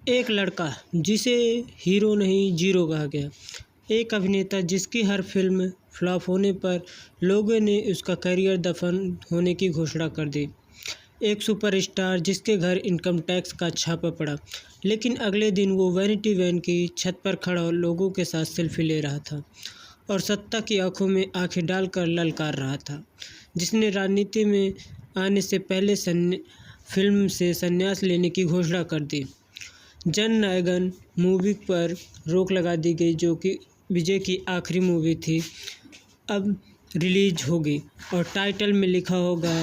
एक लड़का जिसे हीरो नहीं जीरो कहा गया। एक अभिनेता जिसकी हर फिल्म फ्लॉप होने पर लोगों ने उसका करियर दफन होने की घोषणा कर दी। एक सुपरस्टार जिसके घर इनकम टैक्स का छापा पड़ा, लेकिन अगले दिन वो वैनिटी वैन की छत पर खड़ा लोगों के साथ सेल्फी ले रहा था और सत्ता की आंखों में आंखें डालकर ललकार रहा था। जिसने राजनीति में आने से पहले फिल्म से संन्यास लेने की घोषणा कर दी। जननायकन मूवी पर रोक लगा दी गई, जो कि विजय की आखिरी मूवी थी, अब रिलीज होगी और टाइटल में लिखा होगा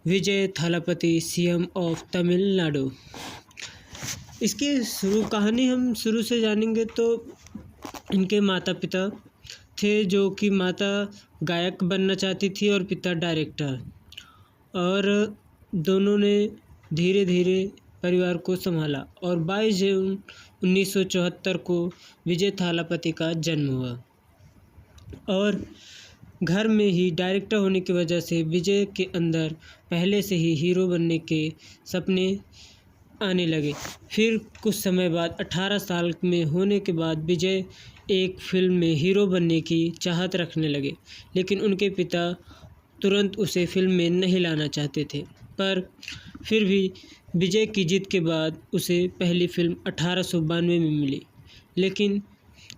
विजय थालापति सीएम ऑफ तमिलनाडु। इसकी कहानी हम शुरू से जानेंगे तो इनके माता पिता थे, जो कि माता गायक बनना चाहती थी और पिता डायरेक्टर, और दोनों ने धीरे धीरे परिवार को संभाला और 22 जून 1974 को विजय थालापति का जन्म हुआ। और घर में ही डायरेक्टर होने की वजह से विजय के अंदर पहले से ही हीरो बनने के सपने आने लगे। फिर कुछ समय बाद 18 साल में होने के बाद विजय एक फिल्म में हीरो बनने की चाहत रखने लगे, लेकिन उनके पिता तुरंत उसे फिल्म में नहीं लाना चाहते थे। पर फिर भी विजय की जीत के बाद उसे पहली फिल्म 1892 में मिली, लेकिन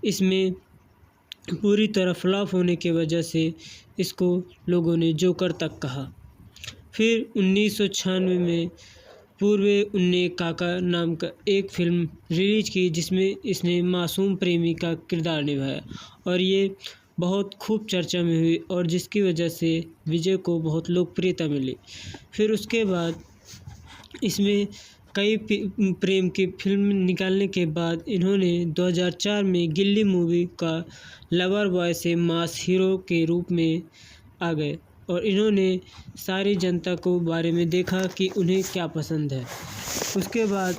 इसमें पूरी तरह फ्लॉप होने की वजह से इसको लोगों ने जोकर तक कहा। फिर 1996 में पूर्वे उन्ने काका नाम का एक फिल्म रिलीज की, जिसमें इसने मासूम प्रेमी का किरदार निभाया और ये बहुत खूब चर्चा में हुई और जिसकी वजह से विजय को बहुत लोकप्रियता मिली। फिर उसके बाद इसमें कई प्रेम की फिल्म निकालने के बाद इन्होंने 2004 में गिल्ली मूवी का लवर बॉय से मास हीरो के रूप में आ गए और इन्होंने सारी जनता को बारे में देखा कि उन्हें क्या पसंद है। उसके बाद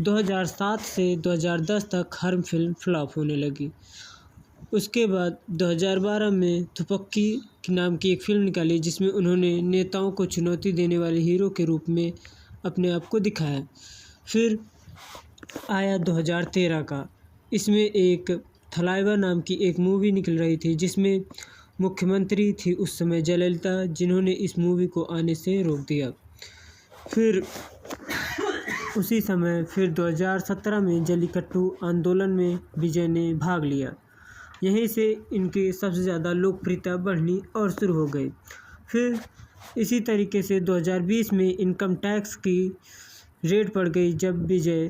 2007 से 2010 तक हर फिल्म फ्लॉप होने लगी। उसके बाद 2012 में थुपक्की नाम की एक फिल्म निकाली, जिसमें उन्होंने नेताओं को चुनौती देने वाले हीरो के रूप में अपने आप को दिखाया। फिर आया 2013 का, इसमें एक थलाइवा नाम की एक मूवी निकल रही थी, जिसमें मुख्यमंत्री थी उस समय जयललिता, जिन्होंने इस मूवी को आने से रोक दिया। फिर उसी समय 2017 में जल्लीकट्टू आंदोलन में विजय ने भाग लिया। यहीं से इनकी सबसे ज़्यादा लोकप्रियता बढ़नी और शुरू हो गई। फिर इसी तरीके से 2020 में इनकम टैक्स की रेड पड़ गई, जब विजय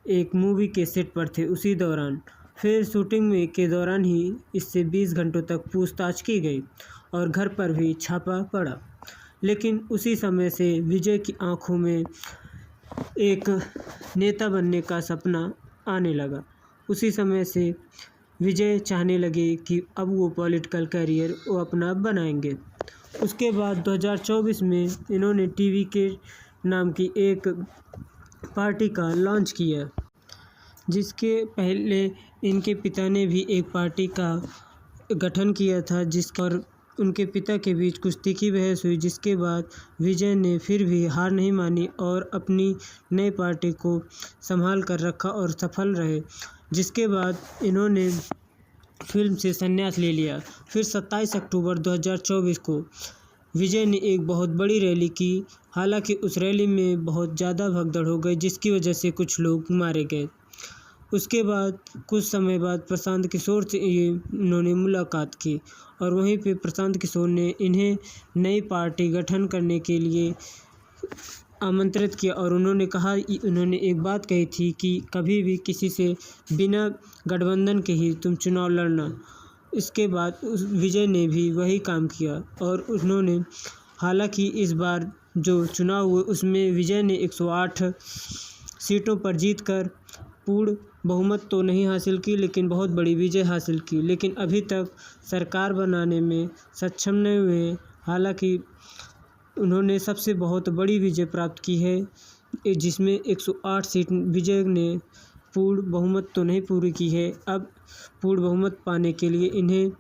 एक मूवी के सेट पर थे उसी दौरान। फिर शूटिंग में के दौरान ही इससे 20 घंटों तक पूछताछ की गई और घर पर भी छापा पड़ा। लेकिन उसी समय से विजय की आंखों में एक नेता बनने का सपना आने लगा। उसी समय से विजय चाहने लगे कि अब वो पॉलिटिकल करियर वो अपना बनाएंगे। उसके बाद 2024 में इन्होंने टीवी के नाम की एक पार्टी का लॉन्च किया, जिसके पहले इनके पिता ने भी एक पार्टी का गठन किया था, जिस पर उनके पिता के बीच कुछ तीखी बहस हुई, जिसके बाद विजय ने फिर भी हार नहीं मानी और अपनी नई पार्टी को संभाल कर रखा और सफल रहे, जिसके बाद इन्होंने फिल्म से संन्यास ले लिया। फिर 27 अक्टूबर 2024 को विजय ने एक बहुत बड़ी रैली की, हालांकि उस रैली में बहुत ज़्यादा भगदड़ हो गई, जिसकी वजह से कुछ लोग मारे गए। उसके बाद कुछ समय बाद प्रशांत किशोर से इन्होंने मुलाकात की और वहीं पे प्रशांत किशोर ने इन्हें नई पार्टी गठन करने के लिए आमंत्रित किया और उन्होंने एक बात कही थी कि कभी भी किसी से बिना गठबंधन के ही तुम चुनाव लड़ना। इसके बाद विजय ने भी वही काम किया और उन्होंने, हालांकि इस बार जो चुनाव हुए उसमें विजय ने 108 सीटों पर जीतकर पूर्ण बहुमत तो नहीं हासिल की, लेकिन बहुत बड़ी विजय हासिल की, लेकिन अभी तक सरकार बनाने में सक्षम नहीं हुए। हालांकि उन्होंने सबसे बहुत बड़ी विजय प्राप्त की है, जिसमें 108 सीट विजय ने पूर्ण बहुमत तो नहीं पूरी की है। अब पूर्ण बहुमत पाने के लिए इन्हें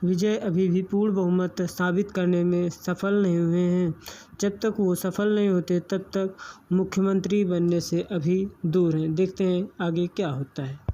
विजय अभी भी पूर्ण बहुमत साबित करने में सफल नहीं हुए हैं। जब तक वो सफल नहीं होते तब तक मुख्यमंत्री बनने से अभी दूर हैं। देखते हैं आगे क्या होता है।